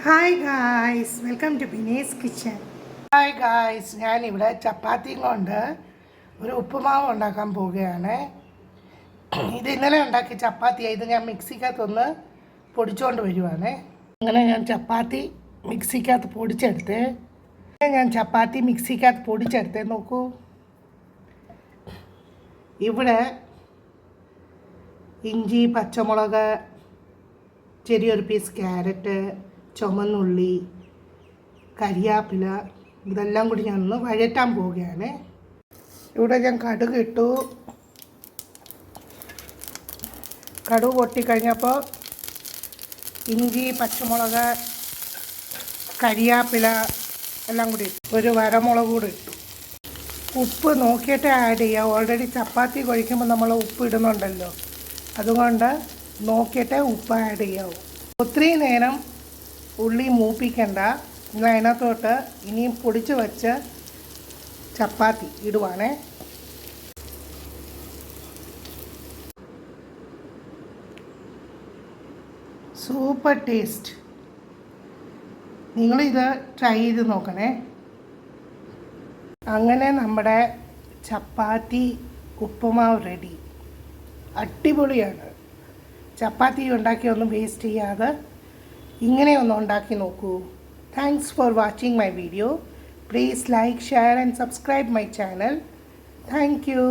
Hi guys, welcome to Bini's kitchen. Hi guys, ഞാനിവിടെ ചപ്പാത്തിയും കൊണ്ട് ഒരു ഉപ്പുമാവ് ഉണ്ടാക്കാൻ പോവുകയാണ്. ഇത് ഇന്നലെ ഉണ്ടാക്കിയ ചപ്പാത്തിയാണ്. ഇത് ഞാൻ മിക്സിക്കകത്തൊന്ന് പൊടിച്ചുകൊണ്ട് വരുവാണ്. അങ്ങനെ ഞാൻ ചപ്പാത്തി മിക്സിക്കകത്ത് പൊടിച്ചെടുത്തേ. നോക്കൂ, ഇവിടെ ഇഞ്ചി, പച്ചമുളക്, ചെറിയൊരു പീസ് ക്യാരറ്റ്, ചുമന്നുള്ളി, കരിയാപ്പില, ഇതെല്ലാം കൂടി ഞാനൊന്ന് വഴറ്റാൻ പോവുകയാണ്. ഇവിടെ ഞാൻ കടുക് ഇട്ടു. കടുക് പൊട്ടിക്കഴിഞ്ഞപ്പോൾ ഇഞ്ചി, പച്ചമുളക്, കരിയാപ്പില എല്ലാം കൂടി ഇട്ടു. ഒരു വരമുളക് കൂടി ഇട്ടു. ഉപ്പ് നോക്കിയിട്ട് ആഡ് ചെയ്യുക. ഓൾറെഡി ചപ്പാത്തി കഴിക്കുമ്പോൾ നമ്മൾ ഉപ്പ് ഇടുന്നുണ്ടല്ലോ, അതുകൊണ്ട് നോക്കിയിട്ട് ഉപ്പ് ആഡ് ചെയ്യാവൂ. ഒത്തിരി നേരം ഉള്ളി മൂപ്പിക്കണ്ട. നിങ്ങൾ അതിനകത്തോട്ട് ഇനിയും പൊടിച്ച് വെച്ച് ചപ്പാത്തി ഇടുവാണേ. Super taste. നിങ്ങളിത് ട്രൈ ചെയ്ത് നോക്കണേ. അങ്ങനെ നമ്മുടെ ചപ്പാത്തി ഉപ്പുമാവ് റെഡി. അടിപൊളിയാണ്. ചപ്പാത്തി ഉണ്ടാക്കി ഒന്നും വേസ്റ്റ് ചെയ്യാതെ ഇങ്ങനെയൊന്ന് ഉണ്ടാക്കി നോക്കൂ. Thanks for watching my video. Please like, share and subscribe my channel. Thank you.